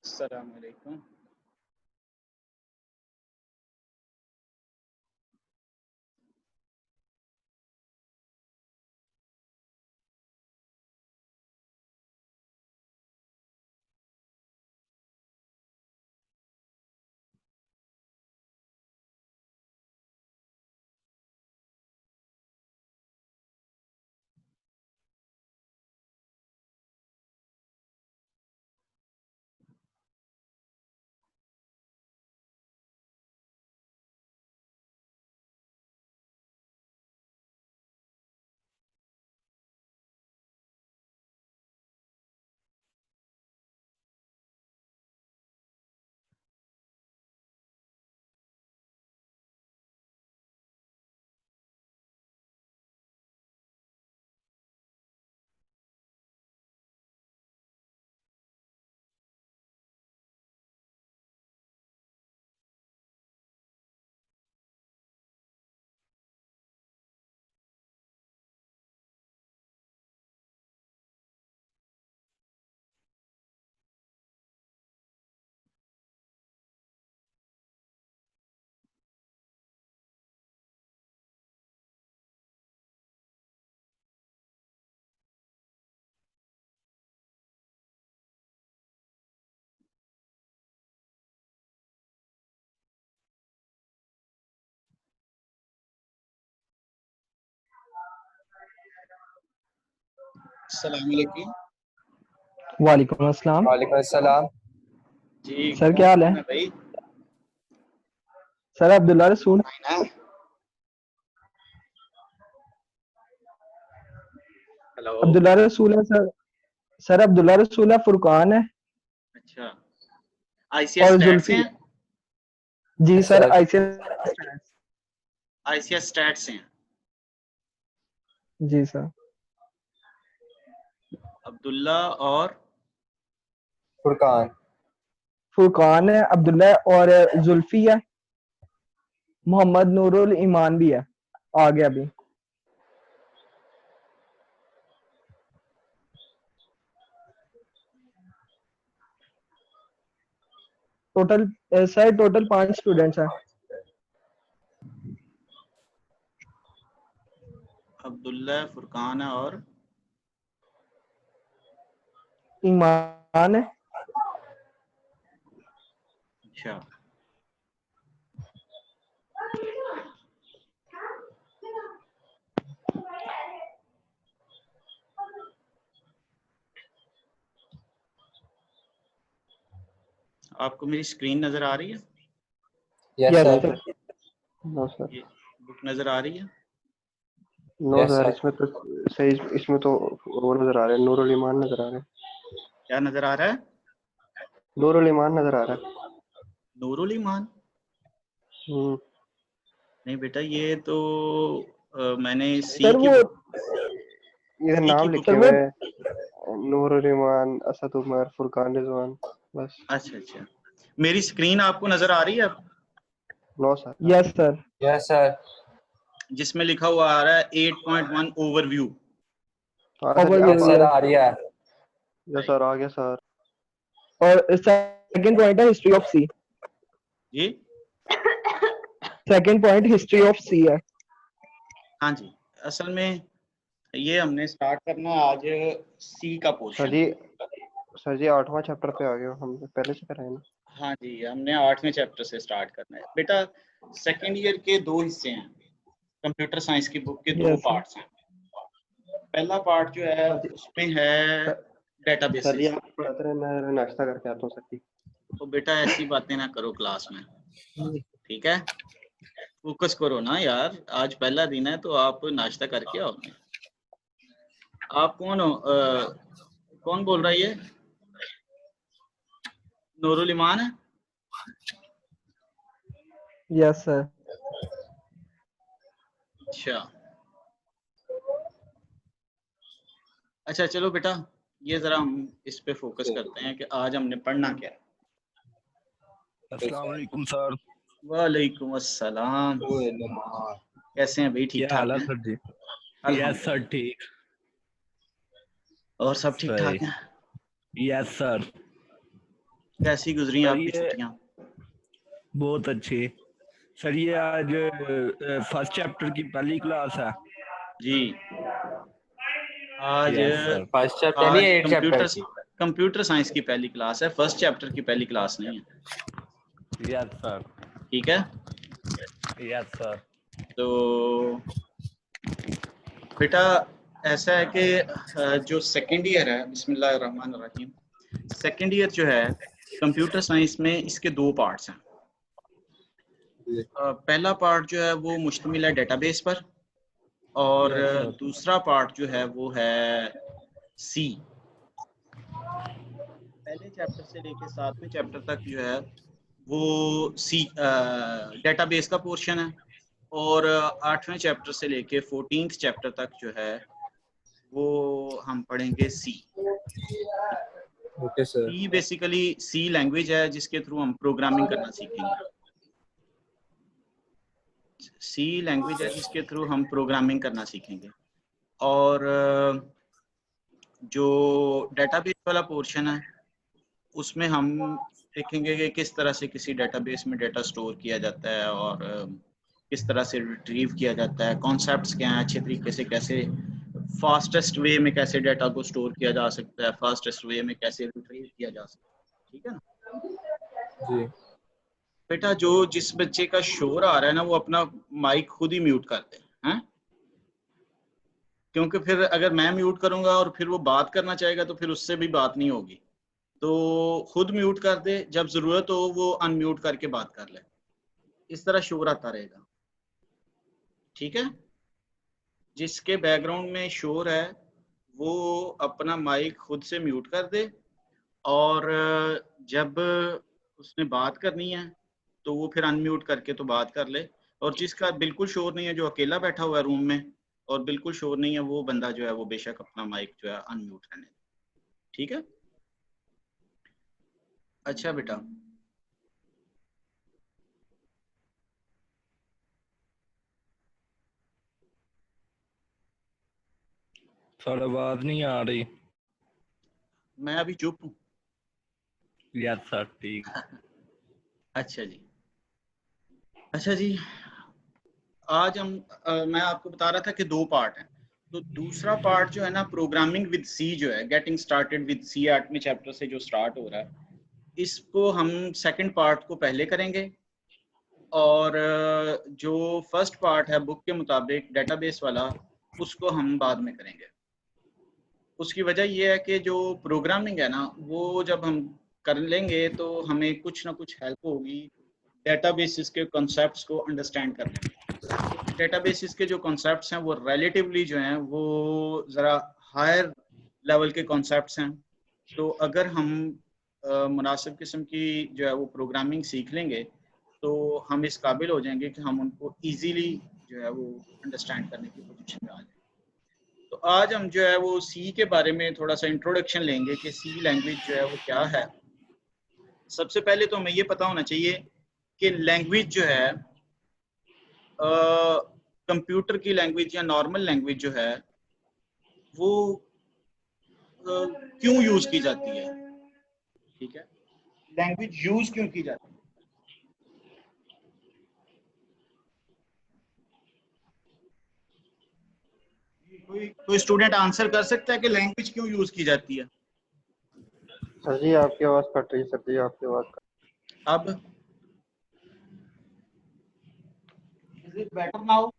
अस्सलाम वालेकुम। अस्सलाम वालेकुम। वालेकुम अस्सलाम। वालेकुम अस्सलाम। जी सर क्या हाल है? भाई? सर अब्दुल्ला रसूल। हेलो। अब्दुल्ला रसूल है सर। सर अब्दुल्ला रसूल है, फुरकान है अच्छा, आईसीएस और स्टैट से जुल्फी। हैं? जी सर, सर आईसीएस स्टैट से हैं। जी सर। अब्दुल्ला और फुरकान। फुरकान है, अब्दुल्ला है और जुल्फी है। मोहम्मद नूरुल ईमान भी है, आ गया अभी। टोटल सर टोटल 5 स्टूडेंट्स हैं। अब्दुल्ला, फुरकान है और ईमान है। अच्छा, आपको मेरी स्क्रीन नजर आ रही है? Yes yes sir. Sir. No sir. ये बुक नजर आ रही है? No yes sir, sir. इसमें तो सही, इसमें तो वो नजर आ रहे हैं, नूरुल ईमान नजर आ रहे हैं। क्या नजर आ रहा है? नूरुल ईमान नजर आ रहा है। नूरुल ईमान? नहीं बेटा, ये तो मैंने सी सर की वो बुक इधर सी की नाम बुक लिखे हुए हैं, नूरुल ईमान, असद उमर, फुरकान रिजवान, बस। अच्छा अच्छा, मेरी स्क्रीन आपको नजर आ रही है अब? No sir. Yes sir. Yes sir. जिसमें लिखा हुआ आ रहा है 8.1 ओवरव्यू। यस सर, आ रही है। यस सर, आ गया सर। और सेकंड पॉइंट है हिस्ट्री ऑफ सी। जी second point history of C है। हाँ जी, असल में ये हमने स्टार्ट करना है आज सी का सर पोर्शन। जी, सर जी 8वां चैप्टर पे आ गए हो, हम पहले से कराए ना। हाँ जी, हमने 8वें चैप्टर से स्टार्ट करना है बेटा। सेकेंड ईयर के 2 हिस्से हैं, कंप्यूटर साइंस की बुक के 2 यस सर। पार्ट्स हैं। पहला पार्ट जो है सर जी, उसमें है सर जी डेटाबेसेस। आप पढ़ाते रहे, मैं नाश्ता करके आता हूँ सर जी। तो बेटा ऐसी बातें ना करो क्लास में, ठीक है? फोकस करो ना यार, आज पहला दिन है तो आप नाश्ता करके आओ। आप कौन हो? कौन बोल रहा है ये? नूरुल ईमान है? Yes sir. अच्छा अच्छा, चलो बेटा, ये जरा हम इस पे फोकस करते हैं कि आज हमने पढ़ना क्या है। अस्सलाम वालेकुम सर। वालेकुम अस्सलाम। कैसे हैं भाई? ठीक क्या हाल ठाक है हैं? सर जी? यस सर, अल्हम्दुलिल्लाह। ठीक। और सब ठीक ठाक सही। हैं? Yes sir. कैसी गुजरी सर, आपकी ये छुट्टियां? बहुत अच्छी। सर ये आज फर्स्ट चैप्टर की पहली क्लास है। जी आज यस सर। फर्स्ट चैप्टर नहीं, आज 8 चैप्टर की। कंप्यूटर साइंस की पहली क्लास है, फर्स्ट चैप्टर की पहली क्लास नहीं है। Yes sir. ठीक है, यस सर। तो बेटा ऐसा है कि जो सेकंड ईयर है, बिस्मिल्लाहिर्रहमानिर्रहीम, सेकंड ईयर जो है कंप्यूटर साइंस में इसके दो पार्ट्स हैं। पहला पार्ट जो है वो मुश्तमिल है डेटाबेस पर, और Yes, sir. दूसरा पार्ट जो है वो है सी। पहले चैप्टर से लेके 7वें चैप्टर तक जो है वो सी डेटाबेस का पोर्शन है, और 8वें चैप्टर से लेके 14th चैप्टर तक जो है वो हम पढ़ेंगे C. Okay sir. C basically C language है जिसके थ्रू हम प्रोग्रामिंग करना सीखेंगे। सी लैंग्वेज है जिसके थ्रू हम प्रोग्रामिंग करना सीखेंगे। और जो डेटाबेस वाला पोर्शन है उसमें हम देखेंगे कि किस तरह से किसी डेटाबेस में डेटा स्टोर किया जाता है, और किस तरह से रिट्रीव किया जाता है, कॉन्सेप्ट्स क्या हैं, अच्छे तरीके से कैसे फास्टेस्ट वे में कैसे डाटा को स्टोर किया जा सकता है, फास्टेस्ट वे में कैसे रिट्रीव किया जा सकता है। ठीक है ना जी बेटा? जो जिस बच्चे का शोर आ रहा है ना वो अपना माइक खुद ही म्यूट कर दे, हैं? क्योंकि फिर अगर मैं म्यूट करूंगा और फिर वो बात करना चाहेगा तो फिर उससे भी बात नहीं होगी। तो खुद म्यूट कर दे, जब जरूरत हो वो अनम्यूट करके बात कर ले, इस तरह शोर आता रहेगा। ठीक है, जिसके बैकग्राउंड में शोर है वो अपना माइक खुद से म्यूट कर दे, और जब उसने बात करनी है तो वो फिर अनम्यूट करके तो बात कर ले। और जिसका बिल्कुल शोर नहीं है, जो अकेला बैठा हुआ है रूम में और बिल्कुल शोर नहीं है, वो बंदा जो है वो बेशक अपना माइक जो है अनम्यूट रहने दे। ठीक है? अच्छा बेटा, सर आवाज नहीं आ रही। मैं अभी चुप हूँ। यस सर ठीक। अच्छा जी, अच्छा जी, आज हम मैं आपको बता रहा था कि दो पार्ट हैं। तो दूसरा पार्ट जो है ना, प्रोग्रामिंग विद सी जो है, गेटिंग स्टार्टेड विद सी, 8वें चैप्टर से जो स्टार्ट हो रहा है, इसको हम सेकंड पार्ट को पहले करेंगे, और जो फर्स्ट पार्ट है बुक के मुताबिक डेटाबेस वाला, उसको हम बाद में करेंगे। उसकी वजह यह है कि जो प्रोग्रामिंग है ना वो जब हम कर लेंगे तो हमें कुछ ना कुछ हेल्प होगी डेटाबेसिस के कॉन्सेप्ट्स को अंडरस्टैंड करने में, क्योंकि डेटाबेसिस के जो कॉन्सेप्ट्स हैं वो रिलेटिवली जो हैं वो ज़रा हायर लेवल के कॉन्सेप्ट्स हैं। तो अगर हम मुनासिब किस्म की जो है वो प्रोग्रामिंग सीख लेंगे तो हम इस काबिल हो जाएंगे कि हम उनको इजीली जो है वो अंडरस्टैंड करने की पोजीशन में आ जाएंगे। तो आज हम जो है वो सी के बारे में थोड़ा सा इंट्रोडक्शन लेंगे कि सी लैंग्वेज जो है वो क्या है। सबसे पहले तो हमें ये पता होना चाहिए कि लैंग्वेज जो है कंप्यूटर की लैंग्वेज या नॉर्मल लैंग्वेज जो है वो क्यों यूज की जाती है। ठीक है, लैंग्वेज यूज क्यों की जाती है? कोई स्टूडेंट आंसर कर सकता है कि लैंग्वेज क्यों यूज की जाती है? सर जी, आपकी आवाज कट रही है। सर जी, आपकी आवाज अब इज इट बेटर नाउ?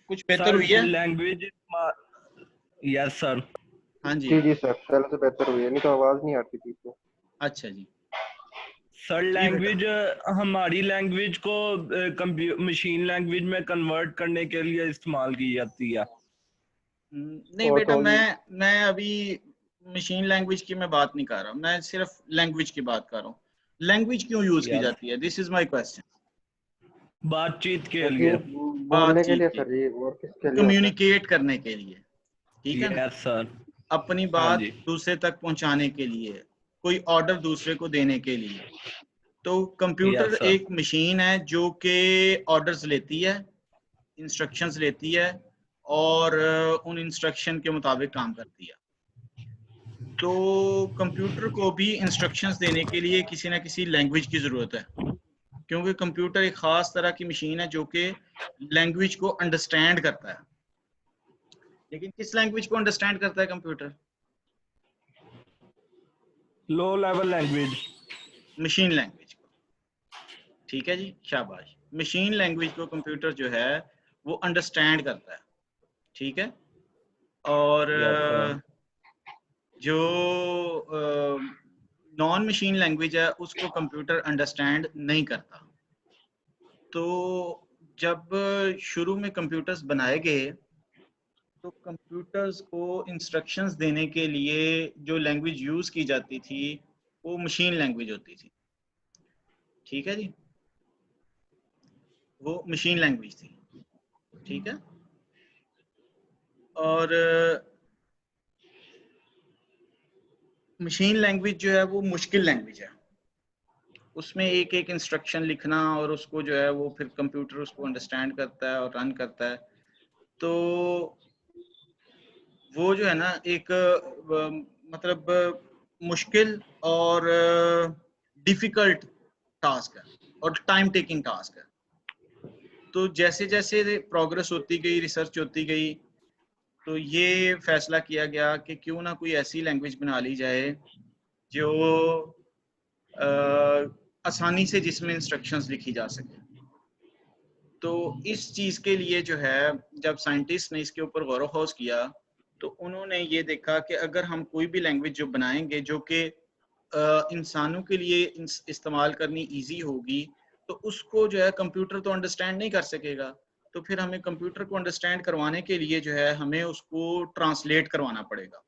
कुछ बेहतर हुई है? लैंग्वेज। Yes sir. हाँ जी, जी सर, पहले से बेहतर हुई है, नहीं तो आवाज नहीं आती थी इसमें। अच्छा जी। सर जी लैंग्वेज हमारी लैंग्वेज को मशीन लैंग्वेज में कन्वर्ट करने के लिए इस्तेमाल की जाती है। नहीं बेटा, ऑटो मैं अभी मशीन लैंग्वेज की मैं बात नहीं कर रहा, मैं सिर्फ लैंग्वेज की बात कर रहा हूँ। लैंग्वेज क्यों यूज की यस, जाती है? This is my question. बातचीत के सर जी, लिए। बोलने के बातचीत लिए के सर लिए, जी, और किसके लिए होता है? कम्युनिकेट करने के लिए। ठीक है ना, यस सर। अपनी हाँ बात जी। दूसरे तक पहुंचाने के लिए, कोई ऑर्डर दूसरे को देने के लिए। तो कंप्यूटर यस सर। एक मशीन है जो कि ऑर्डर्स लेती है, इंस्ट्रक्शंस लेती है, और उन इंस्ट्रक्शन के मुताबिक काम करती है। तो कंप्यूटर को भी इंस्ट्रक्शंस देने के लिए किसी ना किसी लैंग्वेज की ज़रूरत है, क्योंकि कंप्यूटर एक ख़ास तरह की मशीन है जो कि लैंग्वेज को अंडरस्टैंड करता है। लेकिन किस लैंग्वेज को अंडरस्टैंड करता है computer? Low level language. Machine language को। ठीक है जी, शाबाश। मशीन लैंग्वेज को कंप्यूटर जो है वो अंडरस्टैंड करता है। ठीक है। और जो नॉन मशीन लैंग्वेज है उसको कंप्यूटर अंडरस्टैंड नहीं करता। तो जब शुरू में कंप्यूटर्स बनाए गए तो कंप्यूटर्स को इंस्ट्रक्शंस देने के लिए जो लैंग्वेज यूज़ की जाती थी वो मशीन लैंग्वेज होती थी। ठीक है जी, वो मशीन लैंग्वेज थी। ठीक है। और मशीन लैंग्वेज जो है वो मुश्किल लैंग्वेज है, उसमें एक एक इंस्ट्रक्शन लिखना और उसको जो है वो फिर कंप्यूटर उसको अंडरस्टैंड करता है और रन करता है। तो वो जो है ना एक मतलब मुश्किल और डिफिकल्ट टास्क है और टाइम टेकिंग टास्क है। तो जैसे जैसे प्रोग्रेस होती गई, रिसर्च होती गई, तो ये फैसला किया गया कि क्यों ना कोई ऐसी लैंग्वेज बना ली जाए जो आसानी से जिसमें इंस्ट्रक्शंस लिखी जा सके। तो इस चीज़ के लिए जो है जब साइंटिस्ट ने इसके ऊपर गौर व किया तो उन्होंने ये देखा कि अगर हम कोई भी लैंग्वेज जो बनाएंगे जो कि इंसानों के लिए इस्तेमाल करनी इजी होगी, तो उसको जो है कंप्यूटर तो अंडरस्टैंड नहीं कर सकेगा। तो फिर हमें कंप्यूटर को अंडरस्टैंड करवाने के लिए जो है हमें उसको ट्रांसलेट करवाना पड़ेगा।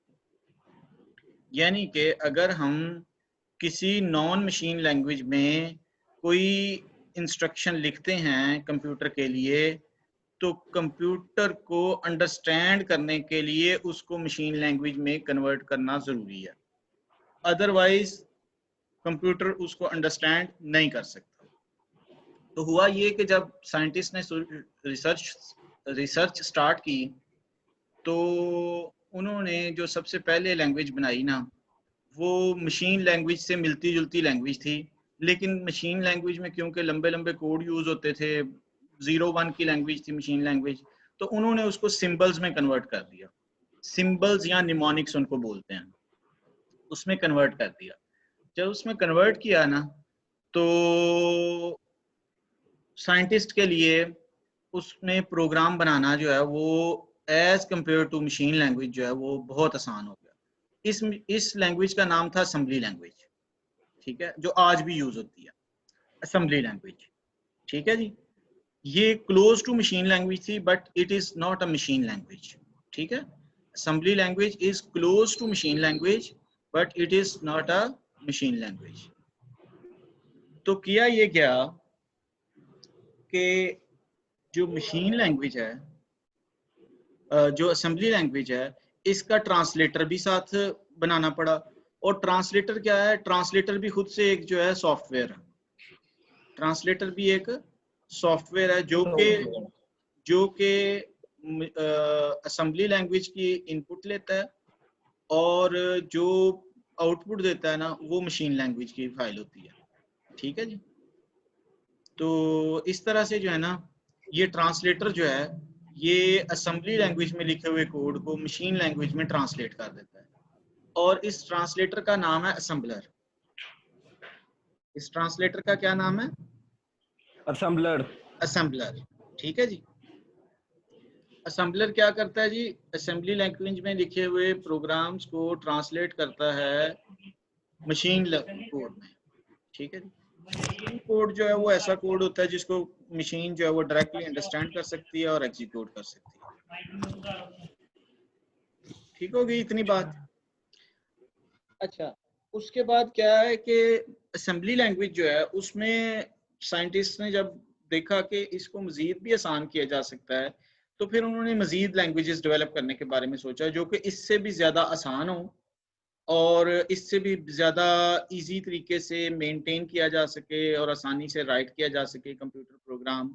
यानी कि अगर हम किसी नॉन मशीन लैंग्वेज में कोई इंस्ट्रक्शन लिखते हैं कंप्यूटर के लिए, तो कंप्यूटर को अंडरस्टैंड करने के लिए उसको मशीन लैंग्वेज में कन्वर्ट करना ज़रूरी है, अदरवाइज कंप्यूटर उसको अंडरस्टैंड नहीं कर सकता। तो हुआ ये कि जब साइंटिस्ट ने रिसर्च स्टार्ट की तो उन्होंने जो सबसे पहले लैंग्वेज बनाई ना, वो मशीन लैंग्वेज से मिलती जुलती लैंग्वेज थी। लेकिन मशीन लैंग्वेज में क्योंकि लंबे लंबे कोड यूज होते थे, 0-1 की लैंग्वेज थी मशीन लैंग्वेज, तो उन्होंने उसको सिंबल्स में कन्वर्ट कर दिया। सिंबल्स या निमोनिक्स उनको बोलते हैं, उसमें कन्वर्ट कर दिया। जब उसमें कन्वर्ट किया ना, तो साइंटिस्ट के लिए उसमें प्रोग्राम बनाना जो है वो as compare to machine language जो है वो बहुत आसान हो गया। इस लैंग्वेज का नाम था असेंबली लैंग्वेज। ठीक है, जो आज भी यूज होती है, असेंबली लैंग्वेज। ठीक है जी, ये क्लोज टू मशीन लैंग्वेज थी but it is not a machine language. ठीक है, assembly language is close to machine language but it is not a machine language. तो किया ये क्या कि जो मशीन लैंग्वेज है, जो असेंबली लैंग्वेज है, इसका ट्रांसलेटर भी साथ बनाना पड़ा। और ट्रांसलेटर क्या है? ट्रांसलेटर भी खुद से एक जो है सॉफ्टवेयर है। ट्रांसलेटर भी एक सॉफ्टवेयर है जो कि असेंबली लैंग्वेज की इनपुट लेता है और जो आउटपुट देता है ना वो मशीन लैंग्वेज की फाइल होती है। ठीक है जी। तो इस तरह से जो है ना ये ट्रांसलेटर जो है ये असेंबली लैंग्वेज में लिखे हुए कोड को मशीन लैंग्वेज में ट्रांसलेट कर देता है और इस ट्रांसलेटर का नाम है असेंबलर। इस ट्रांसलेटर का क्या नाम है? असेंबलर। असेंबलर। ठीक है जी। असेंबलर क्या करता है जी? असेंबली लैंग्वेज में लिखे हुए प्रोग्राम्स को ट्रांसलेट करता है मशीन कोड में। ठीक है जी। मशीन कोड जो है वो ऐसा कोड होता है जिसको मशीन जो है वो डायरेक्टली अंडरस्टैंड कर सकती है और एग्जीक्यूट कर सकती है। ठीक हो गई इतनी बात? अच्छा, उसके बाद क्या है कि असेंबली लैंग्वेज जो है उसमें साइंटिस्ट ने जब देखा कि इसको मजीद भी आसान किया जा सकता है, तो फिर उन्होंने मजीद लैंग्वेजेस डेवलप करने के बारे में सोचा जो कि इससे भी ज़्यादा आसान हो और इससे भी ज़्यादा इजी तरीके से मेंटेन किया जा सके और आसानी से राइट किया जा सके कंप्यूटर प्रोग्राम।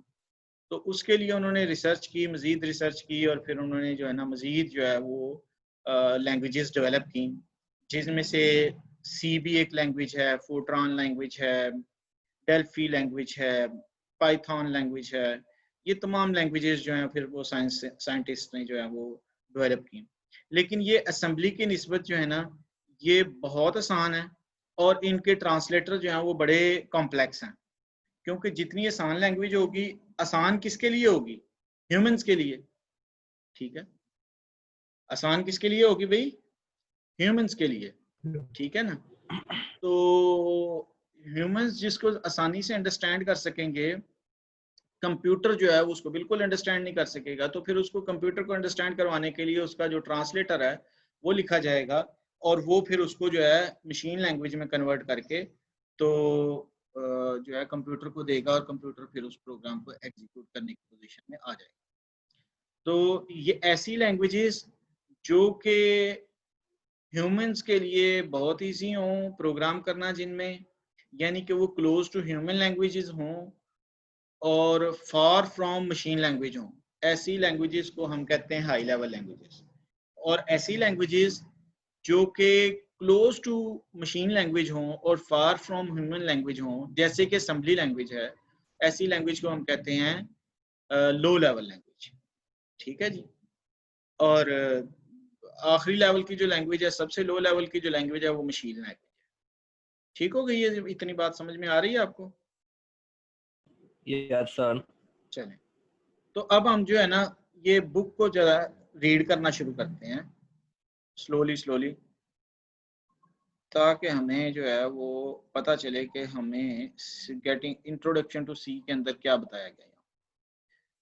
तो उसके लिए उन्होंने रिसर्च की, मजीद रिसर्च की और फिर उन्होंने जो है ना मजीद जो है वो लैंग्वेजेस डेवलप की जिसमें से सी भी एक लैंग्वेज है, फोर्ट्रॉन लैंग्वेज है, डेल्फी लैंग्वेज है, पाइथन लैंग्वेज है। ये तमाम लैंग्वेजेस जो हैं फिर वो साइंटिस्ट ने जो है वो डेवलप की। लेकिन ये असेंबली की निस्बत जो है ना ये बहुत आसान है, और इनके ट्रांसलेटर जो हैं वो बड़े कॉम्प्लेक्स हैं, क्योंकि जितनी आसान लैंग्वेज होगी, आसान किसके लिए होगी? ह्यूमंस के लिए। ठीक है, आसान किसके लिए होगी भाई? ह्यूमंस के लिए। ठीक है ना। तो ह्यूमंस जिसको आसानी से अंडरस्टैंड कर सकेंगे, कंप्यूटर जो है उसको बिल्कुल अंडरस्टैंड नहीं कर सकेगा। तो फिर उसको कंप्यूटर को अंडरस्टैंड करवाने के लिए उसका जो ट्रांसलेटर है वो लिखा जाएगा, और वो फिर उसको जो है मशीन लैंग्वेज में कन्वर्ट करके तो जो है कंप्यूटर को देगा, और कंप्यूटर फिर उस प्रोग्राम को एग्जीक्यूट करने की पोजीशन में आ जाएगा। तो ये ऐसी लैंग्वेजेस जो कि ह्यूमंस के लिए बहुत ईजी हों प्रोग्राम करना, जिनमें यानी कि वो क्लोज टू ह्यूमन लैंग्वेजेस हों और फार फ्रॉम मशीन लैंग्वेज हों, ऐसी लैंग्वेजेस को हम कहते हैं हाई लेवल लैंग्वेजेस। और ऐसी लैंग्वेजेस जो कि क्लोज टू मशीन लैंग्वेज हों और फार फ्रॉम ह्यूमन लैंग्वेज हों, जैसे कि असेंबली लैंग्वेज है, ऐसी लैंग्वेज को हम कहते हैं लो लेवल लैंग्वेज। ठीक है जी। और आखिरी लेवल की जो लैंग्वेज है, सबसे लो लेवल की जो लैंग्वेज है वो मशीन लैंग्वेज है। ठीक हो गई है? इतनी बात समझ में आ रही है आपको? Yes sir. चलें, तो अब हम जो है ना ये बुक को जरा रीड करना शुरू करते हैं स्लोली स्लोली, ताकि हमें जो है वो पता चले कि हमें गेटिंग इंट्रोडक्शन टू सी के अंदर क्या बताया गया है।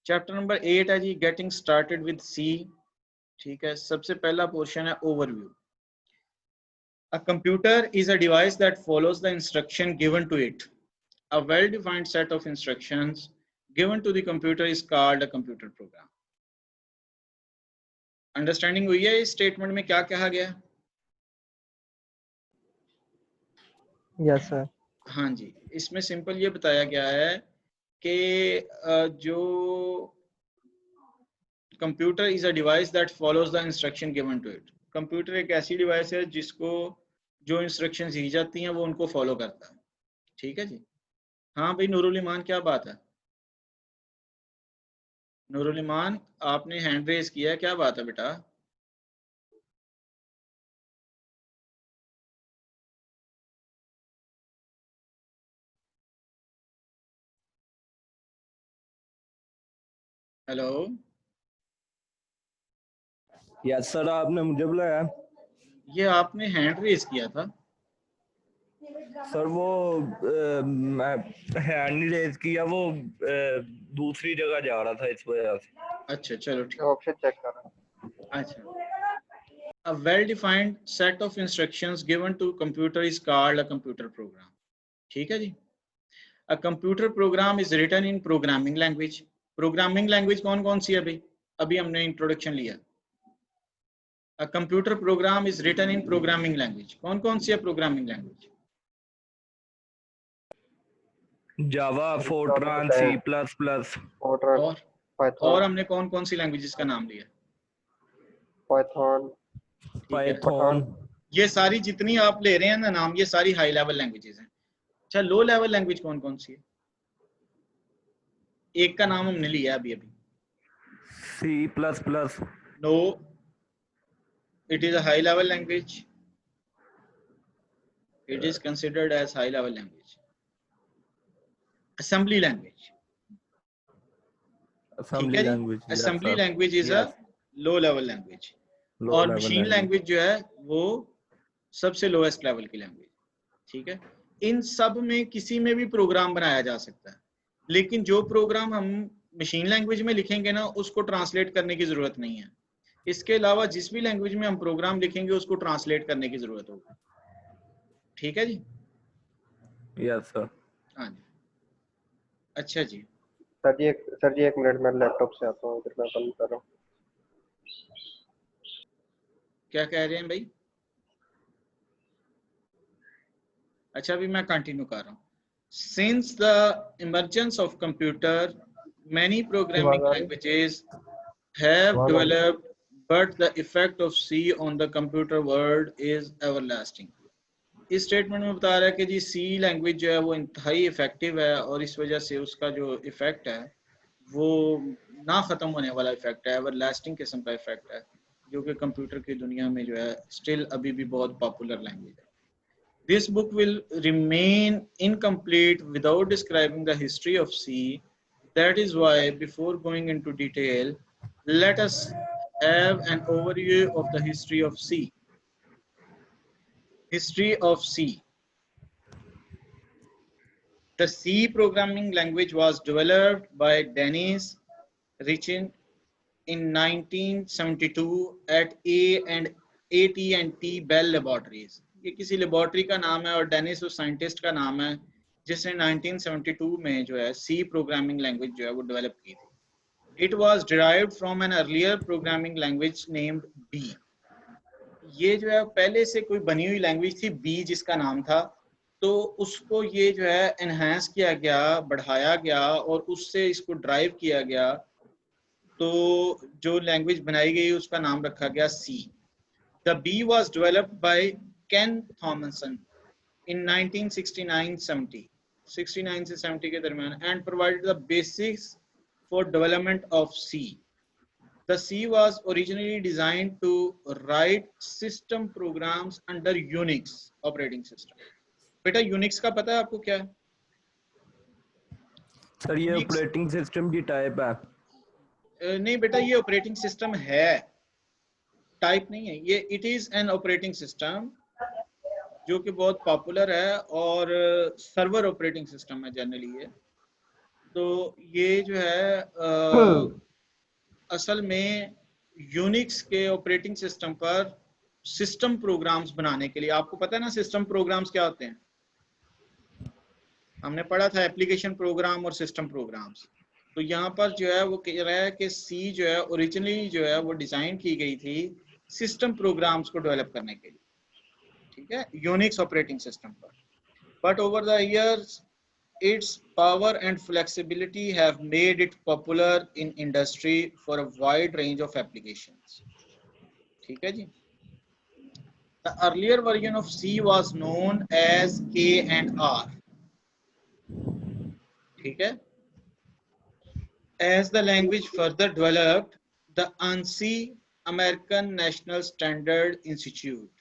चैप्टर नंबर 8 है जी, गेटिंग स्टार्टेड विद सी। ठीक है, सबसे पहला पोर्शन है overview. A computer is a device that follows the instruction given to it. A well-defined set of instructions given to the computer is called a computer program. Understanding हुई है इस statement में क्या कहा गया? Yes sir. हाँ जी, इसमें simple ये बताया गया है कि जो computer is a device that follows the instruction given to it. Computer एक ऐसी डिवाइस है जिसको जो इंस्ट्रक्शंस दी जाती हैं वो उनको फॉलो करता है। ठीक है जी। हाँ भाई नूरुल ईमान, क्या बात है? नूरुल ईमान, आपने हैंड रेज किया है, क्या बात है बेटा? हेलो। यस सर, आपने मुझे बुलाया? ये आपने हैंड रेज किया था। सर वो मैं हैंड नहीं रेज किया, वो दूसरी जगह जा रहा था इस वजह से। अच्छा चलो ठीक। ऑप्शन चेक कर रहा हूँ। अच्छा, a well-defined set of instructions given to computer is called a computer program. ठीक है जी। A computer program is written in programming language. Programming language कौन कौन सी है भाई? अभी हमने इंट्रोडक्शन लिया। A computer program is written in programming language. कौन कौन सी है programming language? Java, Fortran, C plus plus Fortran, Python. और हमने कौन कौन सी लैंग्वेजेस का नाम लिया? पाइथन। ठीक है, पाइथन। ये सारी जितनी आप ले रहे हैं ना नाम, ये सारी हाई लेवल लैंग्वेजेस हैं। अच्छा, लो लेवल लैंग्वेज कौन कौन सी है? एक का नाम हमने लिया अभी अभी। C plus plus. No, it is a high level language. It is considered as high level language. Assembly language. Assembly language. Assembly language is a low level language. और मशीन लैंग्वेज जो है वो सबसे लोएस्ट लेवल की language. ठीक है, इन सब में किसी में भी प्रोग्राम बनाया जा सकता है, लेकिन जो प्रोग्राम हम मशीन लैंग्वेज में लिखेंगे ना उसको ट्रांसलेट करने की जरूरत नहीं है। इसके अलावा जिस भी लैंग्वेज में हम प्रोग्राम लिखेंगे उसको ट्रांसलेट करने की जरूरत होगी। ठीक है जी। Yes sir. हाँ जी। अच्छा जी। सर जी एक मिनट, मैं लैपटॉप से आता हूँ, फिर मैं बंद कर रहा हूँ। क्या कह रहे हैं भाई? अच्छा, अभी मैं कंटिन्यू कर रहा हूँ। Since the emergence of computer, many programming languages have developed but the effect of C on the computer world is everlasting. इस स्टेटमेंट में बता रहा है कि जी सी लैंग्वेज जो है वो इंतहाई इफेक्टिव है और इस वजह से उसका जो इफेक्ट है वो ना ख़त्म होने वाला इफेक्ट है, एवरलास्टिंग किस्म का इफेक्ट है, जो कि कंप्यूटर की दुनिया में जो है स्टिल अभी भी बहुत पॉपुलर लैंग्वेज है. This book will remain incomplete without describing the history of C. That is why, before going into detail, let us have an overview of the history of C. History of C. The C programming language was developed by Dennis Ritchie in 1972 at AT&T Bell Laboratories. ये किसी laboratory का नाम है और Dennis उस scientist का नाम है जिसने 1972 में जो है सी प्रोग्रामिंग लैंग्वेज जो है वो डेवलप की थी. It was derived from an earlier programming language named B. ये जो है पहले से कोई बनी हुई लैंग्वेज थी बी जिसका नाम था, तो उसको ये जो है एनहांस किया गया, बढ़ाया गया और उससे इसको ड्राइव किया गया, तो जो लैंग्वेज बनाई गई उसका नाम रखा गया सी. The B was developed by Ken Thompson in 1969-70, 69 से 70 के दरमियान, and provided the basis for development of C. The C was originally designed to write system programs under Unix operating system. बेटा Unix का पता है आपको क्या है? सर ये Unix ऑपरेटिंग सिस्टम की टाइप है. नहीं बेटा, ये ऑपरेटिंग सिस्टम है, टाइप नहीं है ये. It is an operating system जो कि बहुत पॉपुलर है और सर्वर ऑपरेटिंग सिस्टम है जनरली ये. तो ये जो है असल में यूनिक्स के ऑपरेटिंग सिस्टम पर सिस्टम प्रोग्राम्स बनाने के लिए, आपको पता है ना सिस्टम प्रोग्राम्स क्या होते हैं, हमने पढ़ा था एप्लीकेशन प्रोग्राम और सिस्टम प्रोग्राम्स. तो यहाँ पर जो है वो कह रहा है कि सी जो है ओरिजिनली जो है वो डिजाइन की गई थी सिस्टम प्रोग्राम्स को डेवलप करने के लिए, ठीक है, यूनिक्स ऑपरेटिंग सिस्टम पर. But over the years its power and flexibility have made it popular in industry for a wide range of applications. ठीक है जी. The earlier version of C was known as K and R. ठीक है. As the language further developed, the ANSI, American National Standard Institute,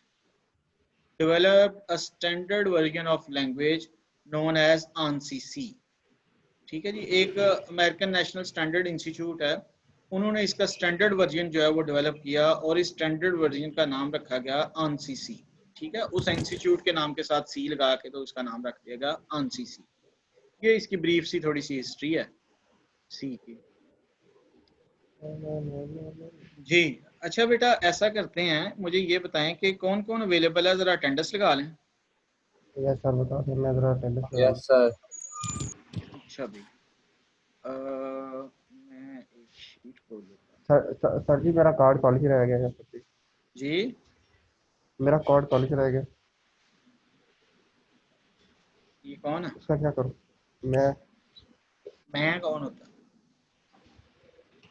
developed a standard version of language known as ANSI-C. ठीक है जी. एक American national standard institute है, उन्होंने इसका standard version जो है वो डेवलप किया और इस स्टैंडर्ड वर्जन का नाम रखा गया ANSI-C. ठीक है, उस इंस्टीट्यूट के नाम के साथ सी लगा के तो उसका नाम रख दिया गया ANSI-C. ये इसकी ब्रीफ सी थोड़ी सी हिस्ट्री है सी की. जी अच्छा बेटा, ऐसा करते हैं, मुझे ये बताएं कि कौन कौन अवेलेबल है, जरा अटेंडेंस लगा लें. यस सर, बता दें, मैं जरा अटेंडेंस लगा यस सर. अच्छा भाई, मैं एक शीट खोल लेता हूँ. सर जी, मेरा कार्ड कॉलेज ही रह गया है सर जी. जी मेरा कार्ड कॉलेज रह गया, ये कौन है? उसका क्या करूँ मैं? कौन होता है?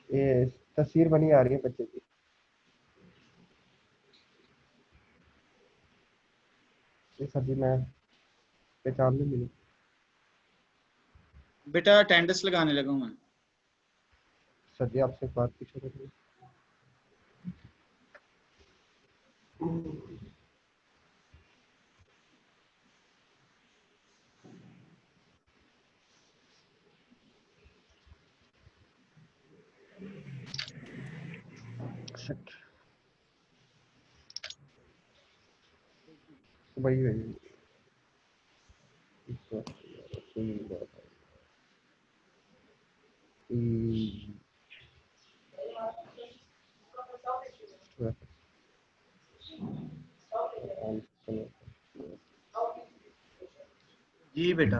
ये तस्वीर बनी आ रही है बच्चे की. ये सर जी मैं पहचान नहीं मिली. बेटा अटेंडेंस लगाने लगा हूँ मैं. सर जी आपसे एक बात पूछो तो. वही वही जी बेटा.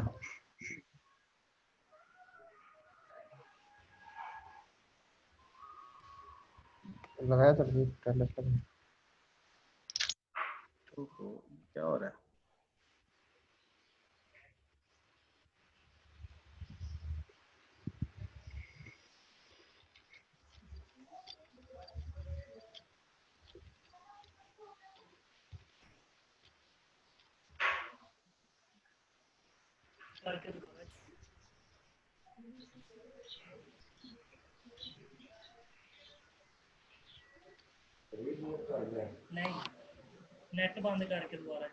लगाया सर जी अटेंडेंस लगाया. ओहो, क्या हो रहा है? नहीं नेट बंद करके दोबारा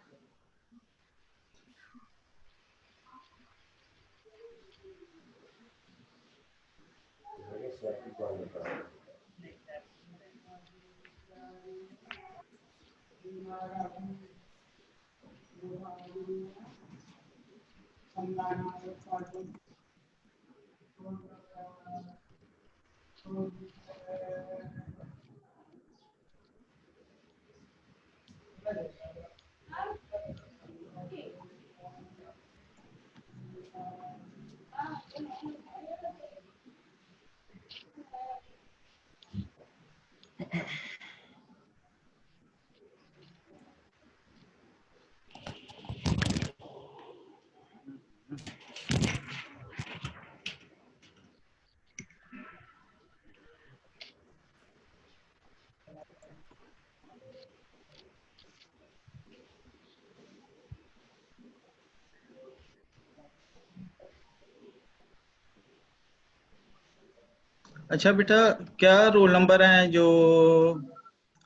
अच्छा बेटा, क्या रोल नंबर है जो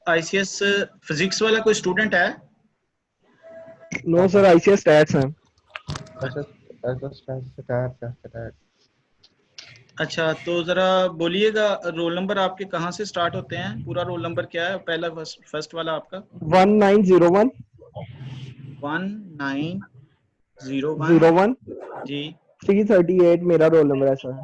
आईसीएस फिजिक्स वाला कोई स्टूडेंट है? नो सर, आईसीएस स्टैट्स हैं। अच्छा, तो जरा बोलिएगा रोल नंबर आपके कहाँ से स्टार्ट होते हैं? पूरा रोल नंबर क्या है? पहला फर्स्ट वाला आपका 1901 1901 जी 338 मेरा रोल नंबर है सर।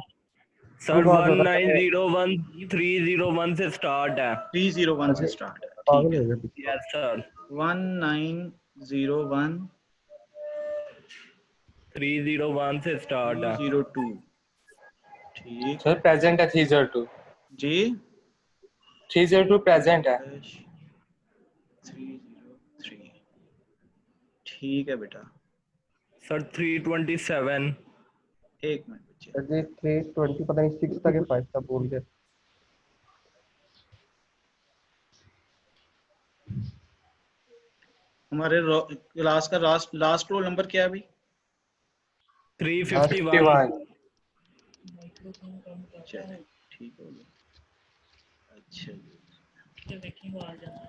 सर 1901 301 से स्टार्ट है। 301 से स्टार्ट है, ठीक है। यस सर 1901 301 से स्टार्ट है। 302 ठीक सर प्रेजेंट है 302 जी 302 प्रेजेंट है 303 ठीक है बेटा। सर 327 एक मिनट बच्चे, सर जी 320 पता नहीं 6 था कि 5 था, भूल गए। हमारे क्लास का लास्ट रोल नंबर क्या है अभी? 351 51 चले ठीक हो गया। अच्छा जी, देखिए आ जाना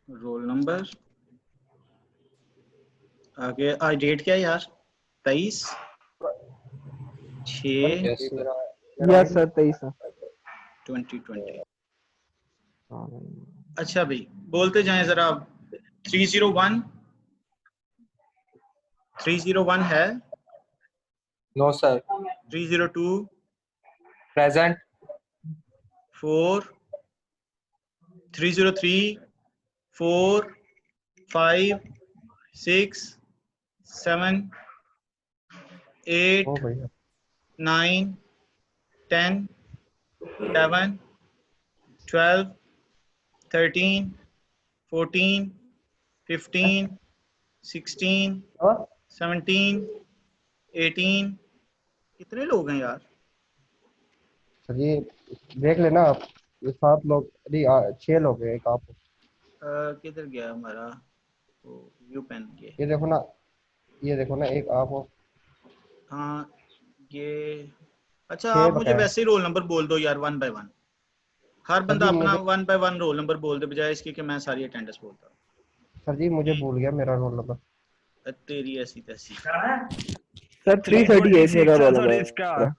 रोल नंबर आगे। आज डेट क्या है यार? 23/6 यस सर यस सर 23 है। 2020। अच्छा भाई, बोलते जाएं जरा। 301 है, नो सर 302 प्रेजेंट 4 303 4 5 6 7 8 ओ भैया 9 10 11 12 13 14 15 16 हाँ 17 18। कितने लोग हैं यार? सर जी देख लेना आप, ये 7 लोग नहीं 6 लोग हैं, एक आप। किधर गया हमारा वो व्यू पेन? ये देखो ना, ये देखो ना, एक आप हो। हाँ ये। अच्छा, 6 आप मुझे बताए वैसे ही रोल नंबर बोल दो यार, 1 बाय 1। हर सर बंदा जी। अपना मुझे 1 बाय 1 रोल नंबर बोल दे, बजाय इसके कि मैं सारी अटेंडेंस बोलता हूँ। सर जी मुझे भूल गया मेरा रोल नंबर। तेरी ऐसी तैसी। सर 338 मेरा 326 है रोल सर नंबर इसका। है।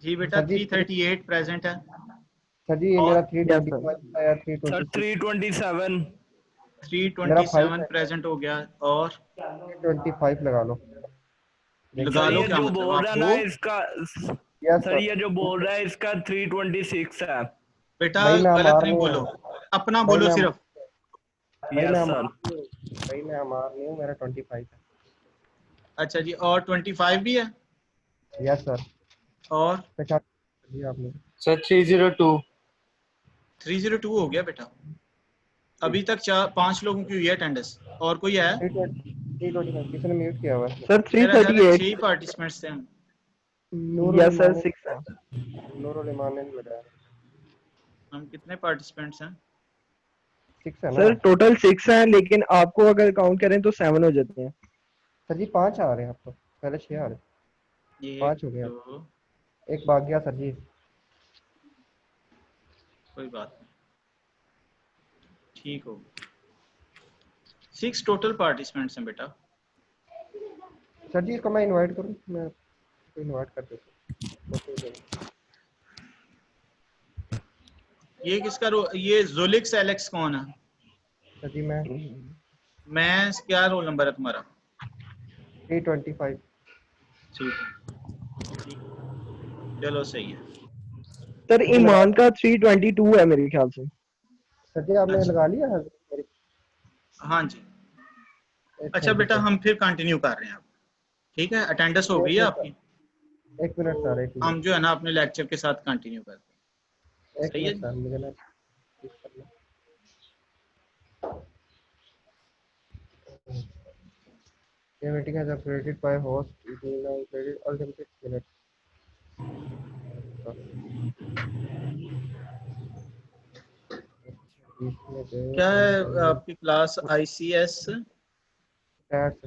जी बेटा, सर जी 338 प्रेजेंट है। सर जी ये और मेरा यस सर 325 था या सर 326? 327 मेरा 5 327 है, प्रेजेंट हो गया। और 325 लगा लो। देखिए लगा सर लो, ये क्या जो मतलब बोल रहा है आपको? ना इसका, यस सर सर। ये जो बोल रहा है इसका 326 है। बेटा भाई मैं गलत हमार नहीं नहीं बोलो, हूँ। अपना भाई बोलो मैं सिर्फ। भाई मैं यस हमार सर नहीं हूँ। भाई मैं हमार नहीं हूँ, मेरा 25 है। अच्छा जी, और 25 भी है? Yes sir. और पहचान जी आपने। सर 302 302 हो गया बेटा। अभी तक 5 लोगों की हुई है अटेंडेंस, और कोई है? 325 किसी ने म्यूट किया हुआ है। सर मेरा ख्याल है 6 ही 338। पार्टिसिपेंट्स थे हम। नूरुल यस सर ईमान 6 है। नूरुल ईमान ने नहीं बताया। हम कितने पार्टिसिपेंट्स हैं? 6 है ना सर टोटल 6 हैं, लेकिन आपको अगर काउंट करें तो 7 हो जाते हैं। सर जी? 5 आ रहे हैं आपको, पहले 6 आ रहे, 5 हो 1 गया, 2, एक भाग गया सर जी। कोई बात नहीं, ठीक हो। 6 टोटल पार्टिसिपेंट्स हैं बेटा। सर जी इसको मैं इनवाइट करूं? मैं इसको इनवाइट कर देता हूं। ये किसका ये जोलिक्स एलेक्स कौन है? सर जी मैं क्या रोल नंबर है तुम्हारा? 325। ठीक, चलो सही है। सर ईमान का 322 है मेरे ख्याल से। सर जी आपने अच्छा, लगा लिया है मेरी? हाँ जी। एक अच्छा मिनट बेटा, सर, हम फिर कंटिन्यू कर रहे हैं अब, ठीक है? अटेंडेंस हो गई एक है मिनट आपकी, सर, एक मिनट सर, एक हम मिनट, जो है ना अपने लेक्चर के साथ कंटिन्यू करते हैं। एक सही है मिनट जी? सर, मुझे ना कुछ करना। ये मीटिंग है operated by host, it is operated unlimited minute. क्या है आपकी क्लास? ICS कैट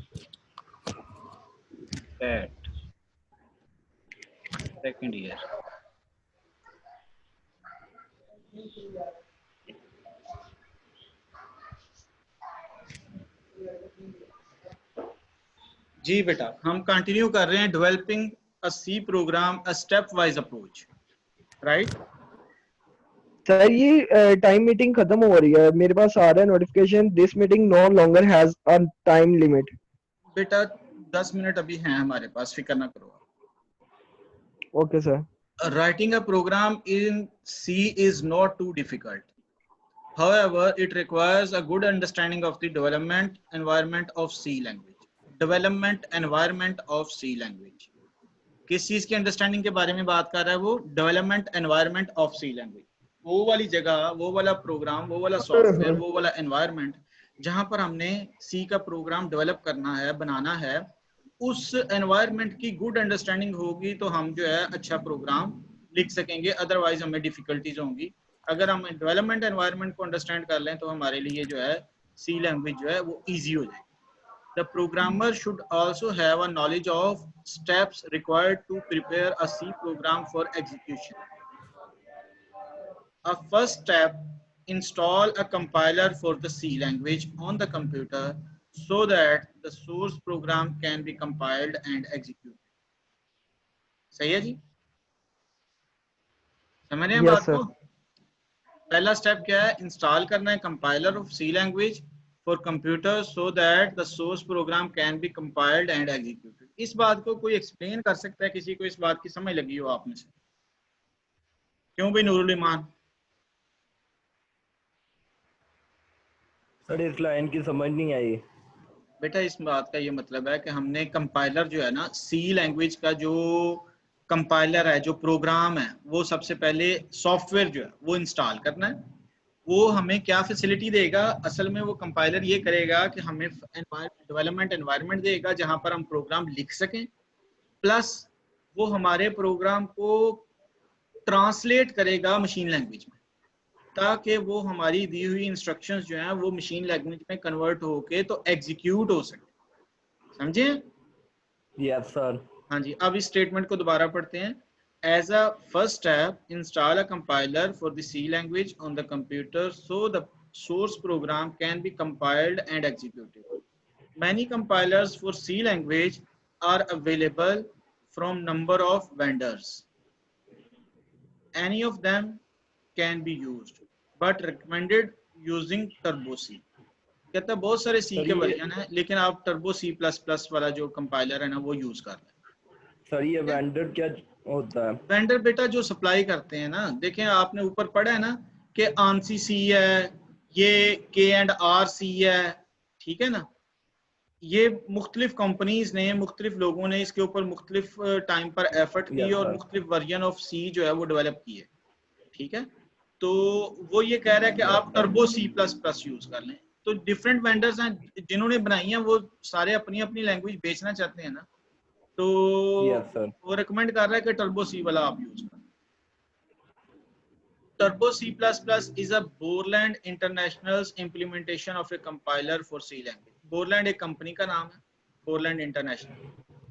सेकेंड ईयर। जी बेटा, हम कंटिन्यू कर रहे हैं developing a C program a step wise approach, right? Sir ये टाइम मीटिंग खत्म हो रही है, मेरे पास आ रहा है notification, this meeting no longer has a time limit. बेटा 10 मिनट अभी हैं हमारे पास, फिक्र ना करो। Okay sir. Writing a program in C is not too difficult. However, it requires a good understanding of the development environment of C language. Development environment of C language. किस चीज की अंडरस्टैंडिंग के बारे में बात कर रहा है वो? Development environment of C language. वो वाली जगह, वो वाला प्रोग्राम, वो वाला सॉफ्टवेयर, वो वाला एनवायरनमेंट जहां पर हमने सी का प्रोग्राम डेवलप करना है, बनाना है, उस एनवायरनमेंट की गुड अंडरस्टैंडिंग होगी तो हम जो है अच्छा प्रोग्राम लिख सकेंगे, अदरवाइज हमें डिफिकल्टीज होंगी। अगर हम डेवलपमेंट एनवायरनमेंट को अंडरस्टैंड कर लें तो हमारे लिए जो है सी लैंग्वेज जो है वो ईजी हो जाएगी। The programmer should also have a knowledge of steps required to prepare a C program for execution. A first step, install a compiler for the C language on the computer so that the source program can be compiled and executed. सही है जी? समझ रहे हैं yes बात sir. को? पहला step क्या है? इंस्टॉल करना है compiler of C language for computer so that the source program can be compiled and executed. इस बात को कोई एक्सप्लेन कर सकता है? किसी को इस बात की समझ लगी हो आप में से? क्यों भाई नूरुल ईमान? सर इस लाइन की समझ नहीं आई। बेटा इस बात का ये मतलब है कि हमने कंपाइलर जो है ना, सी लैंग्वेज का जो कंपाइलर है, जो प्रोग्राम है, वो सबसे पहले सॉफ्टवेयर जो है वो इंस्टॉल करना है। वो हमें क्या फैसिलिटी देगा? असल में वो कंपाइलर ये करेगा कि हमें डेवलपमेंट एनवायरनमेंट देगा जहां पर हम प्रोग्राम लिख सकें, प्लस वो हमारे प्रोग्राम को ट्रांसलेट करेगा मशीन लैंग्वेज में, ताकि वो हमारी दी हुई इंस्ट्रक्शंस जो हैं वो मशीन लैंग्वेज में कन्वर्ट होके तो एग्जीक्यूट हो सके। समझे? Yes sir. हाँ जी, अब इस स्टेटमेंट को दोबारा पढ़ते हैं। As a first step, install a compiler for the C language on the computer so the source program can be compiled and executed. Many compilers for C language are available from number of vendors. Any of them can be used, but recommended using Turbo C. कहता है बहुत सारे सी sir के ये version है, लेकिन आप turbo C++ वाला जो कंपाइलर है ना वो यूज कर लें। सर ये वेंडर क्या होता है? वेंडर बेटा जो सप्लाई करते हैं ना, देखें आपने ऊपर पढ़ा है ना कि आंसी सी है, ये K&R है, ठीक है ना? ये मुख्तलिफ कंपनीज ने, मुख्तलिफ लोगों ने इसके ऊपर मुख्तलिफ टाइम पर एफर्ट की यस और सर। मुख्तलिफ वर्जन ऑफ सी जो है वो डेवलप की है, ठीक है? तो वो ये कह रहा है कि आप टर्बो C++ यूज कर लें। तो डिफरेंट वेंडर्स हैं जिन्होंने बनाई हैं, वो सारे अपनी अपनी लैंग्वेज बेचना चाहते हैं ना, तो यस सर। वो रिकमेंड कर रहा है कि टर्बो C वाला आप यूज करें। Turbo C++ is a Borland International's implementation of a compiler for C language. Borland एक कंपनी का नाम है, Borland International,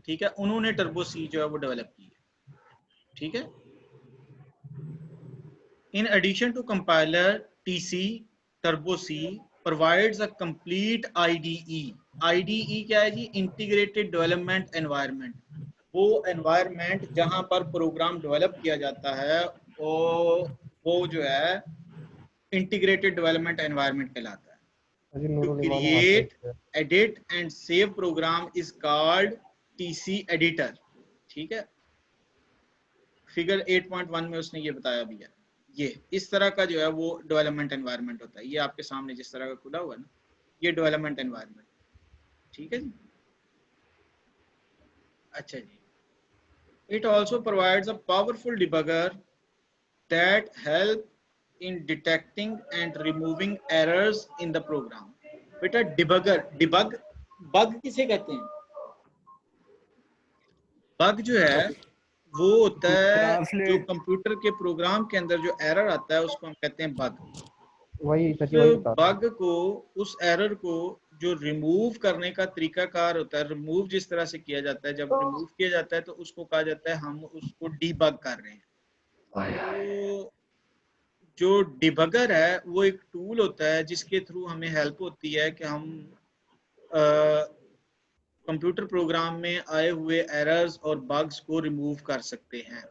ठीक है, उन्होंने टर्बो C जो है वो डेवलप की है, ठीक है। In addition to compiler, TC Turbo C provides a complete IDE. IDE क्या है जी? Integrated Development Environment. वो environment जहां पर प्रोग्राम डेवलप किया जाता है वो जो है Integrated Development Environment कहलाता है. अजी To Nurul Iman create, Hafiz. edit and save program is called TC editor. ठीक है, फिगर 8.1 में उसने ये बताया भी है। ये इस तरह का जो है वो डेवलपमेंट एनवायरनमेंट होता है। ये आपके सामने जिस तरह का खुला हुआ है ना, ये डेवलपमेंट एनवायरनमेंट, ठीक है जी। अच्छा जी, it also provides a powerful debugger that help in detecting and removing errors in the program. बेटा डिबगर, डिबग, बग किसे कहते हैं? बग जो है वो होता है जो ट्रांसलेट। कंप्यूटर के प्रोग्राम के अंदर जो एरर आता है उसको हम कहते हैं बग। वही सची उस वही बता रहा बग को, उस एरर को जो रिमूव करने का तरीकाकार होता है, रिमूव जिस तरह से किया जाता है, जब रिमूव किया जाता है तो उसको कहा जाता है हम उसको डीबग कर रहे हैं। तो जो डिबगर है वो एक टूल होता है जिसके थ्रू हमें हेल्प होती है कि हम कंप्यूटर प्रोग्राम में आए हुए एरर्स और बग्स को रिमूव कर सकते हैं,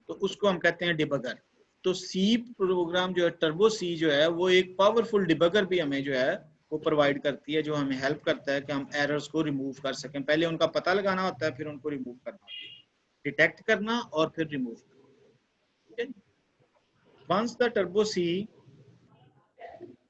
तो उसको हम कहते हैं डिबगर। तो सी प्रोग्राम जो है, टर्बो सी जो है, वो एक पावरफुल डिबगर भी हमें जो है वो प्रोवाइड करती है, जो हमें हेल्प करता है कि हम एरर्स को रिमूव कर सकें। पहले उनका पता लगाना होता है, फिर उनको रिमूव करना होता है, डिटेक्ट करना और फिर रिमूव करना। Once the Turbo C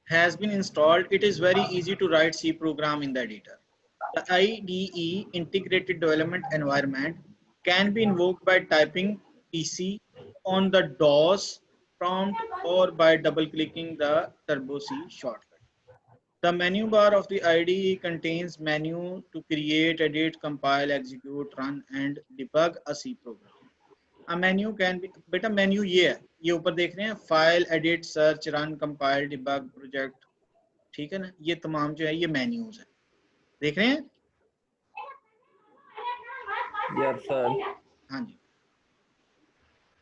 has been installed, it is very easy to write C program in the editor. The IDE, Integrated Development Environment, can be invoked by typing PC on the DOS prompt or by double-clicking the Turbo C shortcut. The menu bar of the IDE contains menu to create, edit, compile, execute, run, and debug a C program. A menu can be, बेटा menu ये है, ये ऊपर देख रहे हैं, file, edit, search, run, compile, debug, project, ठीक है ना, ये तमाम जो है ये मेन्यूज है, देख रहे हैं? Yes sir. हाँ जी,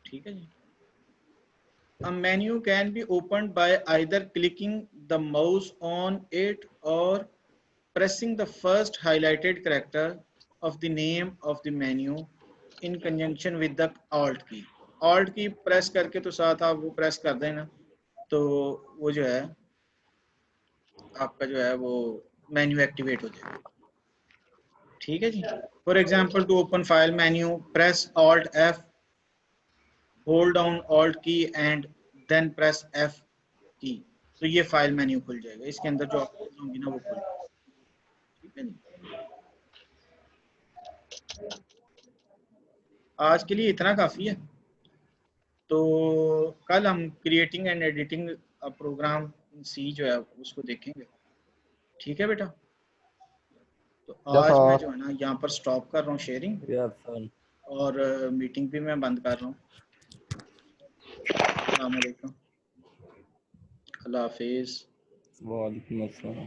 ठीक है जी। A menu can be opened by either clicking the mouse on it or pressing the first highlighted character of the name of the menu in conjunction with the Alt key. Alt की press करके तो साथ आप वो press कर देना, तो वो जो है आपका जो है वो मेन्यू एक्टिवेट हो जाएगा, ठीक है जी। For example, to open file menu press Alt F, hold down Alt key and then press F key, तो ये फाइल मेन्यू खुल जाएगा, इसके अंदर जो ऑप्शंस होंगी ना वो खुल जाएगा, ठीक है जी। आज के लिए इतना काफ़ी है, तो कल हम क्रिएटिंग एंड एडिटिंग प्रोग्राम सी जो है उसको देखेंगे, ठीक है बेटा। तो आज मैं जो है ना यहाँ पर स्टॉप कर रहा हूँ शेयरिंग, यस सर। और मीटिंग भी मैं बंद कर रहा हूँ। अस्सलाम वालेकुम, अल्लाह हाफिज़। वालेकुम अस्सलाम।